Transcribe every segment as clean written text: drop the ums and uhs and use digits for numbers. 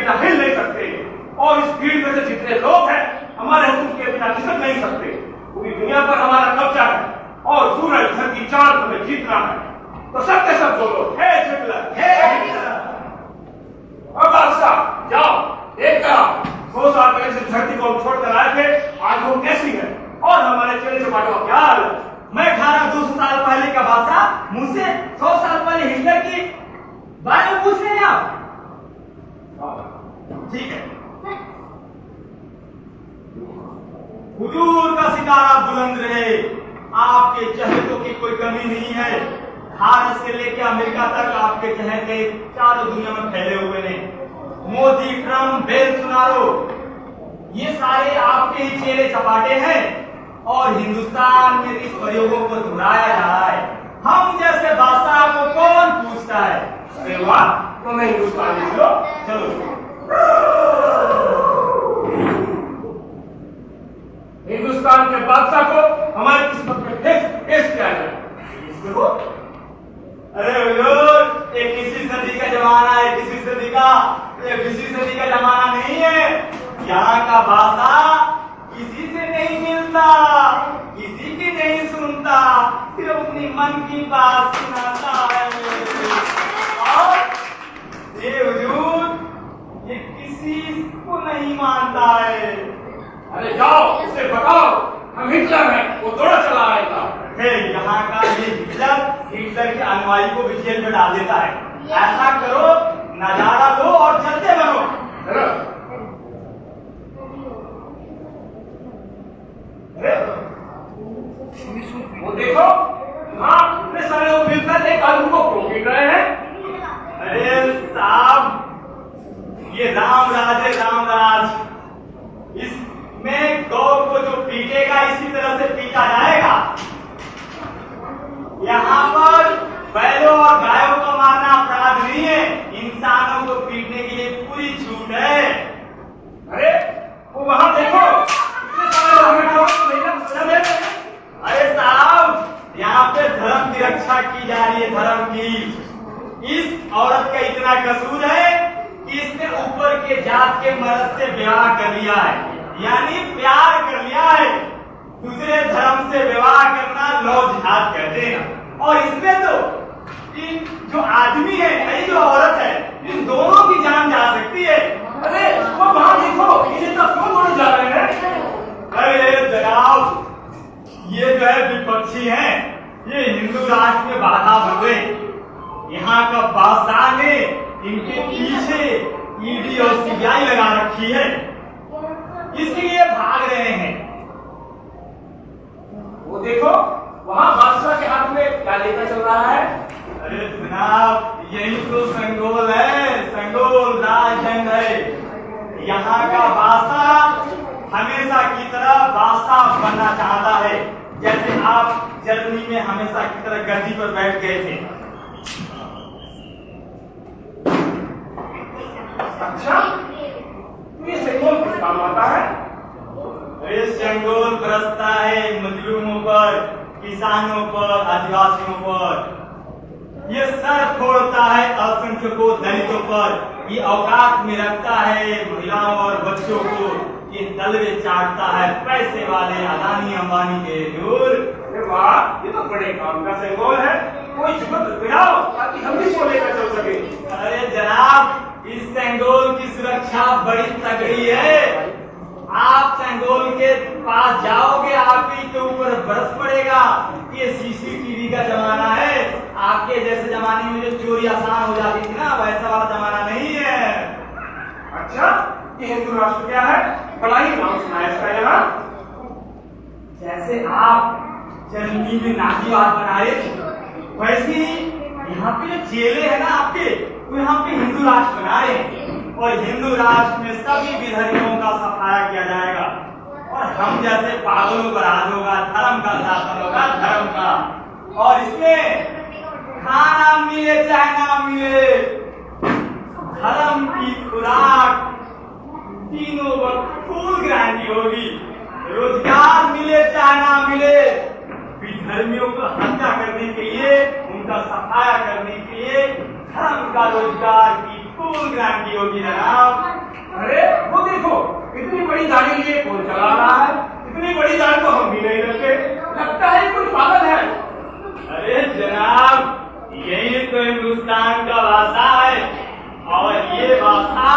बिना हिल नहीं सकते, और इस भीड़ में से जितने लोग हैं हमारे हुक्म के बिना खिसक नहीं सकते। पूरी दुनिया पर हमारा कब्जा है और सूरज धरती चांद हमें जीतना है। तो सब के सब बोलो, हे हिटलर, हे हिटलर। अब बादशाह जाओ, देख कर 100 साल पहले से धरती को छोड़कर आए थे, आज वो कैसी है, और हमारे चेले चपाटों का क्या हाल है? मैं खा रहा 200 साल पहले का बादशाह, मुझसे 100 साल पहले हिटलर की बारे में पूछ रहे हैं आप? ठीक है। हुजूर का सितारा बुलंद रहे, आपके चहेतों की कोई कमी नहीं है। भारत से लेकर अमेरिका तक आपके चहेते चारों दुनिया में फैले हुए हैं। मोदी, ट्रम्प, बेलसुनारो, ये सारे आपके ही चेले चपाटे हैं, और हिंदुस्तान में इस प्रयोगों को दोहराया जा रहा है। हम जैसे बादशाह को कौन पूछता है? अरे वाह, तुम्हें हिंदुस्तानी लो, चलो हिंदुस्तान के बादशाह को हमारी किस्मत में पेश किया जाए। इसको अरे हुजूर, ये किसी सदी का जमाना है, किसी सदी का, ये किसी सदी का जमाना नहीं है। यहाँ का बादशाह किसी से नहीं मिलता, किसी की नहीं सुनता, सिर्फ अपनी मन की बात सुनाता है। और ये हुजूर, ये किसी को नहीं मानता है। अरे जाओ, उसे बताओ हम हिटलर हैं, वो दौड़ा चला आएगा। यहाँ का ये हिटलर के अनुयायी को भी जेल में डाल देता है। ऐसा करो, नजारा लो और चलते बनो। वो देखो, हाँ, इतने सारे लोग मिलकर एक आदमी को पीट रहे हैं। अरे साहब, ये रामराज है, रामराज। इसमें गौ को जो पीटेगा इसी तरह से पीटा जाएगा। यहाँ पर बैलों और गायों को मारना अपराध नहीं है, इंसानों को पीटने के लिए पूरी छूट है। अरे वो वहां देखो, इतने सारे लोग बैठे हुए हैं। अरे साहब, यहाँ पे धर्म की रक्षा की जा रही है, धर्म की। इस औरत का इतना कसूर है कि इसने ऊपर के जात के मर्द से विवाह कर लिया है, यानी प्यार कर लिया है। दूसरे धर्म से विवाह करना लव जिहाद कहते हैं। और इसमें तो इन जो आदमी है, ये जो औरत है, इन दोनों की जान जा सकती है। अरे वो वहां देखो, इन्हें तो क्यों दौड़े जा रहे हैं? अरे जनाब, ये जो है विपक्षी हैं, ये हिंदू राष्ट्र में बाधा बन गए। यहाँ का बादशाह ने इनके पीछे ईडी और सीबीआई लगा रखी है, इसलिए भाग रहे हैं। वो देखो, वहां बादशाह के हाथ में क्या लेकर चल रहा है? अरे जनाब, यही तो संगोल है, संगोल राजदंड है। यहाँ का बादशाह हमेशा की तरह बादशाह बनना चाहता है, जैसे आप जर्मनी में हमेशा की तरह गद्दी पर बैठ गए थे। अच्छा, तो ये संगोल किस काम आता है? अरे संगोल बरसता है मजलूमों पर, किसानों पर, आदिवासियों पर। ये सर फोड़ता है अल्पसंख्यकों, दलितों पर। ये औकात में रखता है महिलाओं और बच्चों को। ये तलवे चाटता है पैसे वाले अदानी अंबानी के दूर। अरे वाह, ये तो बड़े काम का संगोल है। कोई जुगत गिराओ ताकि हम भी इसको लेकर चल सके। अरे जनाब, इस संगोल की सुरक्षा बड़ी तगड़ी है। आप संगोल के पास जाओगे, आपके के ऊपर बरस पड़ेगा। ये सीसीटीवी का जमाना है। आपके जैसे जमाने में जो चोरी आसान हो जाती थी ना, वैसा वाला जमाना नहीं है। अच्छा, ये हिंदू राष्ट्र क्या है? बड़ा ही नाम सुना है इसका यहाँ। जैसे आप जर्मनी में नाजीवाद बना रहे थे, वैसे ही यहाँ पे जो जेले है ना आपके, वो यहाँ पे हिंदू राष्ट्र बना रहे हैं। और हिंदू राष्ट्र में सभी विधर्मियों का सफाया किया जाएगा, और हम जैसे पागलों पर राज होगा, धर्म का शासन होगा, धर्म का। और इसमें खाना मिले चाहे ना मिले, धर्म की खुराक तीनों वक्त फूल गारंटी होगी। रोजगार मिले चाहे ना मिले, विधर्मियों को हत्या करने के लिए, उनका सफाया करने के लिए धर्म का रोजगार की फुल गारंटी होगी जनाब। अरे वो देखो, इतनी बड़ी गाड़ी लिए कौन चला रहा है? इतनी बड़ी गाड़ी तो हम भी नहीं रखते, लगता है कुछ पागल है। अरे जनाब, यही तो हिंदुस्तान का भाषा है, और ये भाषा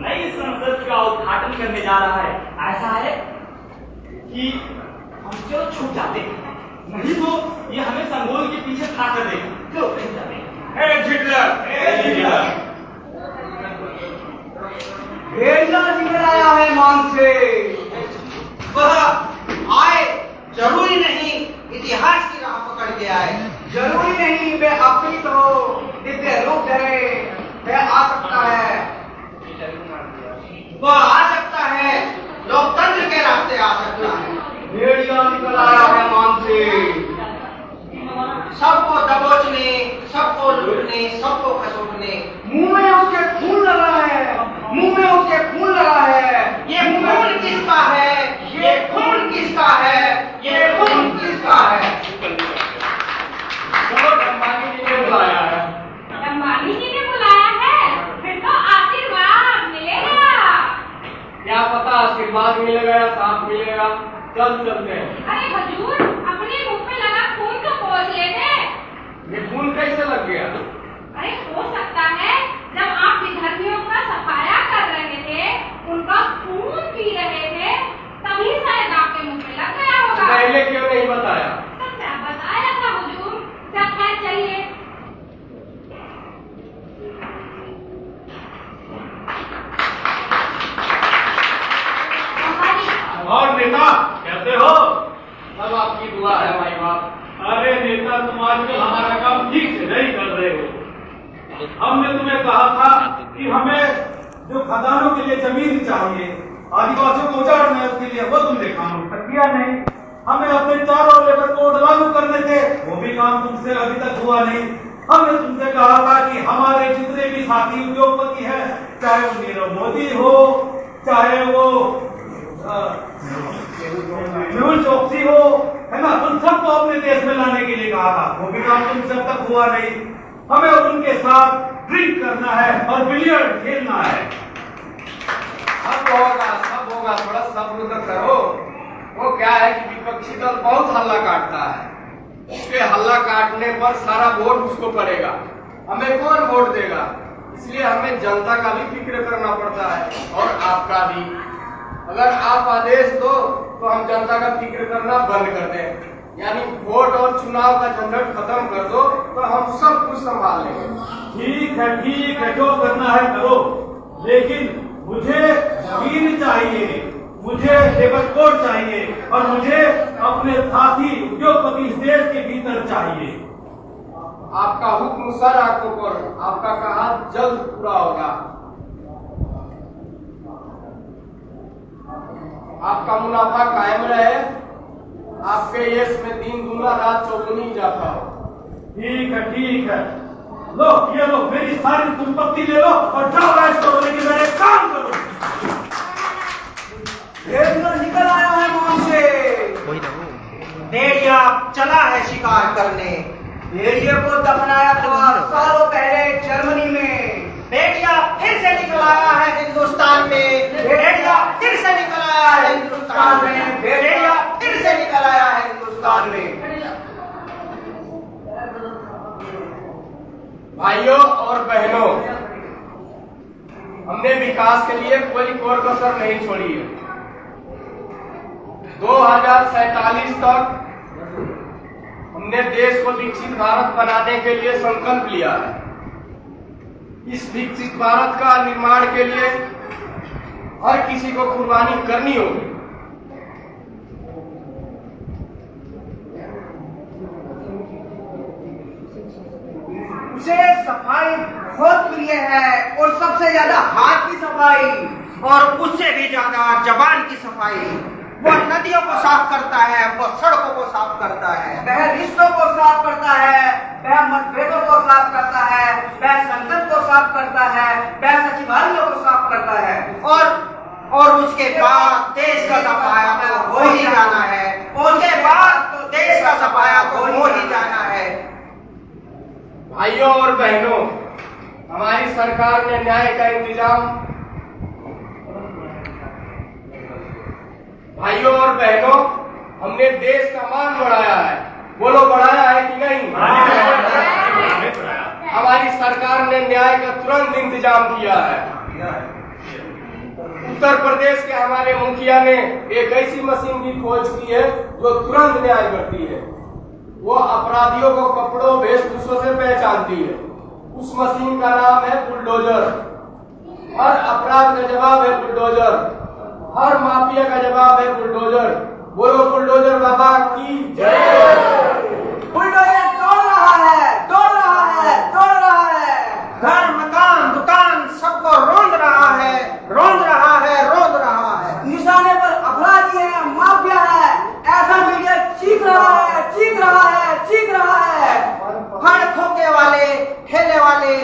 नई संसद का उद्घाटन करने जा रहा है। ऐसा है कि हम क्यों छूट जाते हैं, नहीं तो ये हमें संगोल के पीछे खा कर देगा। क्यों कहीं जाते हैं? भेड़िया निकल आया है मान से। वह आए, जरूरी नहीं इतिहास की राह पकड़ के आए, जरूरी नहीं वे अपनी तो दिव्य रूप है, वह आ सकता है, वह आ सकता है, लोकतंत्र के रास्ते आ सकता है। भेड़िया निकल आया है मान से, सबको दबोचने, सबको लूटने, सबको खसोटने। मुंह में उसके खून लगा है, मुंह में उसके खून लगा है। ये खून किसका है? ये खून किसका है? ये खून किसका है? चलो, अंबानी जी ने बुलाया है। अंबानी जी ने बुलाया है, फिर तो आशीर्वाद मिलेगा। क्या पता आशीर्वाद मिलेगा या साथ मिलेगा, चल चलते हैं। अरे हुजूर, अपने मुंह पे लगा खून तो पोंछ लेते। ये खून कैसे लग गया? अरे हो सकता है जब आप विधर्मियों का सफाया कर रहे थे, उनका खून पी रहे थे, तभी शायद आपके मुंह पे लग गया होगा। पहले क्यों नहीं बताया? तो क्या बताया था हुजूर? क्या खैर चलिए। और नेता कैसे हो? सब आपकी दुआ है भाई बाप। अरे नेता, तुम आजकल हमारा काम ठीक से नहीं कर रहे हो। हमने तुम्हें कहा था कि हमें जो खदानों के लिए जमीन चाहिए, आदिवासियों को उजाड़ना है, उसके लिए वो तुमने काम किया नहीं। हमें अपने चारों लेबर कोड लागू करने थे, वो भी काम तुमसे अभी तक हुआ नहीं। हमने तुमसे कहा था कि हमारे जितने भी साथी उद्योगपति हैं, चाहे वो नीरव मोदी हो, चाहे वो मेहुल चोकसी हो, है ना, उन सबको अपने देश में लाने के लिए कहा था, वो भी काम तुमसे अब तक हुआ नहीं। हमें उनके साथ ड्रिंक करना है और बिलियर्ड खेलना है। सब होगा, थोड़ा सब्र तो करो। वो क्या है कि विपक्षी दल बहुत हल्ला काटता है, उसके हल्ला काटने पर सारा वोट उसको पड़ेगा, हमें कौन वोट देगा? इसलिए हमें जनता का भी फिक्र करना पड़ता है और आपका भी। अगर आप आदेश दो तो हम जनता का फिक्र करना बंद कर दें, यानी वोट और चुनाव का झंझट खत्म कर दो तो हम सब कुछ संभाल लेंगे। ठीक है, जो करना है करो, लेकिन मुझे जमीन चाहिए, मुझे लेबर कोड चाहिए और मुझे अपने साथी उद्योगपति इस देश के भीतर चाहिए। आपका हुक्म सर आंखों पर, आपका कहा जल्द पूरा होगा। आपका मुनाफा कायम रहे, आपके यश में दिन दूना रात चौगुनी इजाफा हो। ठीक है, लो ये लो, मेरी सारी संपत्ति ले लो और जाओ राज करो, लेकिन मेरे काम करो। भेड़िया निकल आया है मान से। भेड़िया चला है शिकार करने। भेड़िए को दफनाया था सालों पहले जर्मनी में। भेड़िया फिर से निकल आया है हिंदुस्तान में। भेड़िया फिर से निकल आया है हिंदुस्तान में। भेड़िया फिर से निकल आया है हिंदुस्तान में। भाइयों और बहनों, हमने विकास के लिए कोई कोर कसर नहीं छोड़ी है। 2047 तक हमने देश को विकसित भारत बनाने के लिए संकल्प लिया है। इस विकसित भारत का निर्माण के लिए हर किसी को कुर्बानी करनी होगी। उसे सफाई बहुत प्रिय है और सबसे ज्यादा हाथ की सफाई और उससे भी ज्यादा जबान की सफाई। वह नदियों को साफ करता है, वह सड़कों को साफ करता है, वह रिश्तों को साफ करता है, वह मतभेदों को साफ करता है, वह संसद को साफ करता है, वह सचिवालयों को साफ करता है और उसके बाद देश का सफाया तो हो ही जाना है। उसके बाद तो देश का सफाया तो हो ही जाना है। भाइयों और बहनों, हमारी सरकार ने न्याय का इंतजाम भाइयों और बहनों, हमने देश का मान बढ़ाया है। बोलो, बढ़ाया है कि नहीं? हमारी सरकार ने न्याय का तुरंत इंतजाम किया है। उत्तर प्रदेश के हमारे मुखिया ने एक ऐसी मशीन की खोज की है जो तुरंत न्याय करती है। वो अपराधियों को कपड़ों वेशभूषा से पहचानती है। उस मशीन का नाम है बुलडोजर। हर अपराध का जवाब है बुलडोजर, हर माफिया का जवाब है बुलडोजर। बोलो बुलडोजर बाबा की जय। बुलडोजर दौड़ रहा है, दौड़ रहा है, दौड़ रहा है। घर, मकान, दुकान सबको रौंद रहा है, रौंद रहा है, रौंद रहा है। निशाने पर अपराधी है, माफिया है, ऐसा मीडिया चीख रहा है, चीख रहा है, चीख रहा है। फड़ खोके वाले, ठेले वाले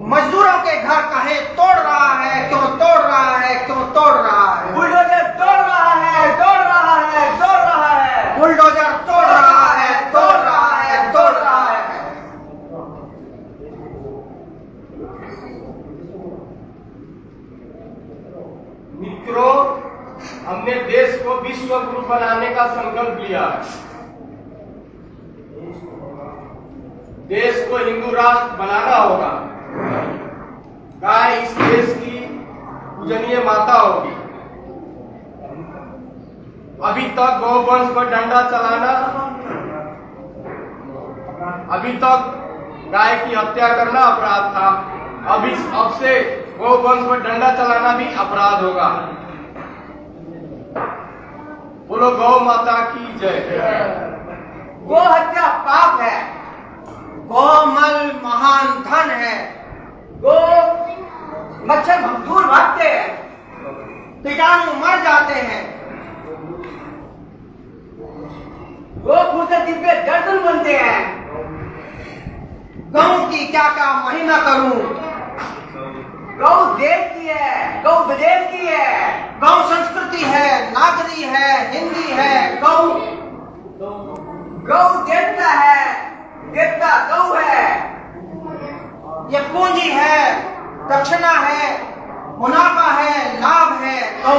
मजदूरों के घर कहे तोड़ रहा है, क्यों तोड़ रहा है, क्यों तोड़ रहा है? बुलडोजर दौड़ रहा है, दौड़ रहा है, दौड़ रहा है। बुलडोजर तोड़ रहा है, तोड़ रहा है, तोड़ रहा है। मित्रों, हमने देश को विश्व गुरु बनाने का संकल्प लिया है। देश को हिंदू राष्ट्र बनाना होगा। गाय इस देश की पूजनीय माता होगी। अभी तक गौवंश पर डंडा चलाना, अभी तक गाय की हत्या करना अपराध था। अब से गौवंश पर डंडा चलाना भी अपराध होगा। बोलो गौ माता की जय। गो हत्या पाप है, गोमल महान धन है। गो मच्छर दूर भागते हैं, कीटाणु मर जाते हैं। गो फूल से दिव्य दर्शन बनते हैं। गौ की क्या क्या महिमा करूं। गौ देश की है, गौ विदेश की है। गौ संस्कृति है, नागरी है, हिंदी है। गौ गौ देवता है, देवता गौ है। ये पूंजी है, दक्षिणा है, मुनाफा है, लाभ है। गौ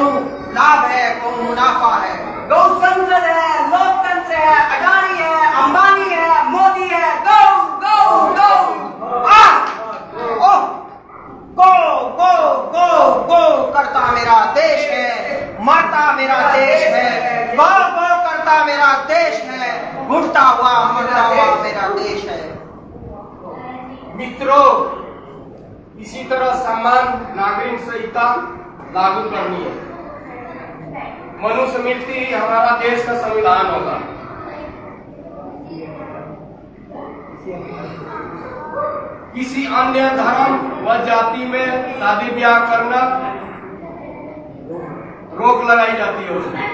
लाभ है, गौ मुनाफा है। गौ संसद है, लोकतंत्र है, अडानी है, अंबानी है, मोदी है। गौ गौ गौ गौ गौ गौ गौ करता मेरा देश है, माता मेरा देश है। गौ गौ करता मेरा देश है, घुटता हुआ मरता हुआ मेरा देश है। मित्रों, इसी तरह समान नागरिक संहिता लागू करनी है। मनुष्य मिलती ही हमारा देश का संविधान होगा। किसी अन्य धर्म व जाति में शादी ब्याह करना रोक लगाई जाती है उसमें।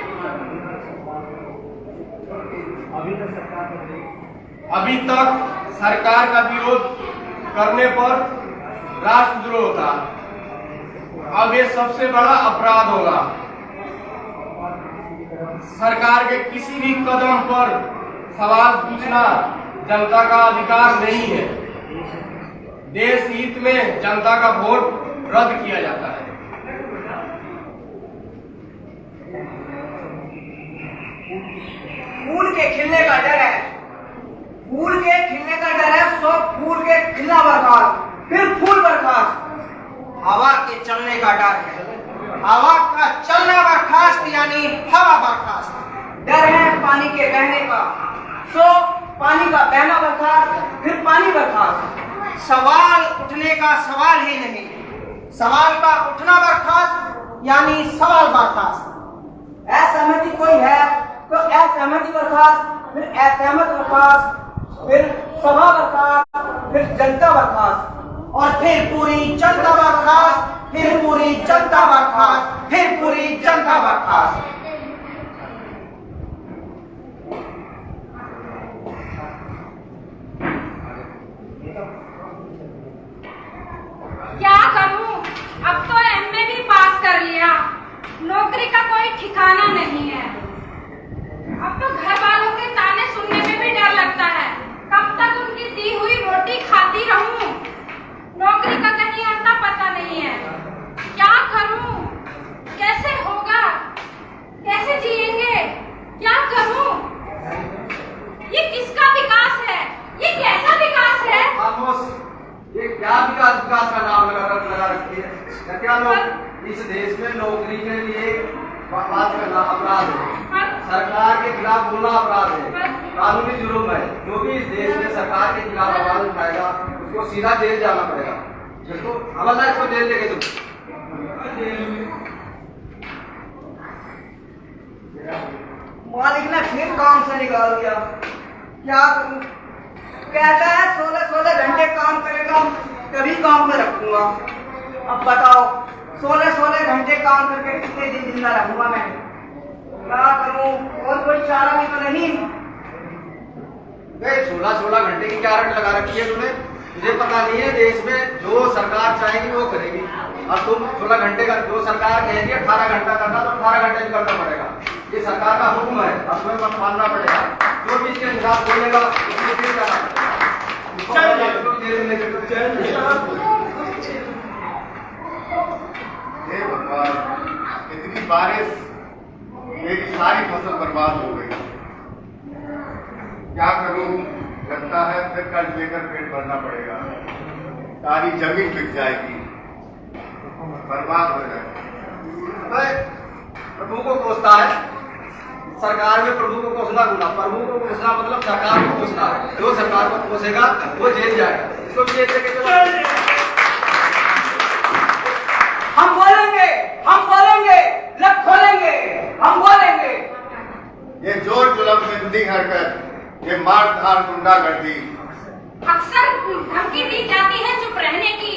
अभी तक सरकार का विरोध करने पर राष्ट्रद्रोह था। अब ये सबसे बड़ा अपराध होगा। सरकार के किसी भी कदम पर सवाल पूछना जनता का अधिकार नहीं है। देश हित में जनता का वोट रद्द किया जाता है। फूल के खिलने का डर है, फूल के खिलने का डर है। सो फूल के खिलना बर्खास्त, फिर फूल बर्खास्त। हवा के चलने का डर है, हवा का चलना बर्खास्त यानी हवा बर्खास्त। डर है पानी के बहने का, सो पानी का बहना बर्खास्त, फिर पानी बर्खास्त। सवाल उठने का सवाल ही नहीं, सवाल का उठना बर्खास्त यानी सवाल बर्खास्त। असहमति कोई है तो असहमति बर्खास्त, फिर असहमत बर्खास्त, फिर सभा बर्खास्त, फिर जनता बर्खास्त, और फिर पूरी जनता बर्खास्त, फिर पूरी जनता बर्खास्त, फिर पूरी जनता बर्खास्त। क्या करूं, अब तो एमए भी पास कर लिया, नौकरी का कोई ठिकाना नहीं है। अब तो घर वालों के ताने सुनने में भी डर लगता है, कब तक उनकी दी हुई रोटी खाती रहूं। क्या लोग इस देश में नौकरी के लिए बात करना अपराध है, सरकार के खिलाफ बोलना अपराध है, कानूनी जुर्म है। जो भी इस देश में सरकार के खिलाफ आवाज उठाएगा उसको सीधा जेल जाना पड़ेगा। इसको हवलदार इसको जेल लेके दो। मालिक ने फिर काम से निकाल दिया। क्या करूं? कहता है 16-16 घंटे काम करेगा तभी काम पे रखूंगा। अब बताओ 16-16 घंटे काम करके कितने दिन जिंदा रहूंगा मैं? क्या करूं? और कोई चारा भी तो नहीं। 16-16 घंटे की क्या रट लगा रखी है तूने? मुझे पता नहीं है, देश में जो सरकार चाहेगी वो करेगी। और तुम 16 घंटे का जो सरकार कहेगी 18 घंटा करना तो 18 घंटे करना पड़ेगा। ये सरकार का हुक्म है और तुम्हें मत मानना पड़ेगा। जो भी इसके खिलाफ बोलेगा उसको जेल जाना पड़ेगा। हे भगवान, इतनी बारिश, मेरी सारी फसल बर्बाद हो गई। क्या करूं? लगता है फिर कर्ज लेकर पेट भरना पड़ेगा। सारी जमीन बिक जाएगी, बर्बाद हो जाएगी। प्रभु को कोसता है, सरकार में प्रभु को कोसना गुना। प्रभु को कोसना मतलब सरकार को कोसना है। जो सरकार को कोसेगा वो जेल जाएगा। इसको जेल लेके चलो। हम बोलेंगे, लग खोलेंगे, हम बोलेंगे। ये जोर जुलम जिंदी हरकत, ये मार धार गुंडागर्दी, अक्सर धमकी दी जाती है चुप रहने की,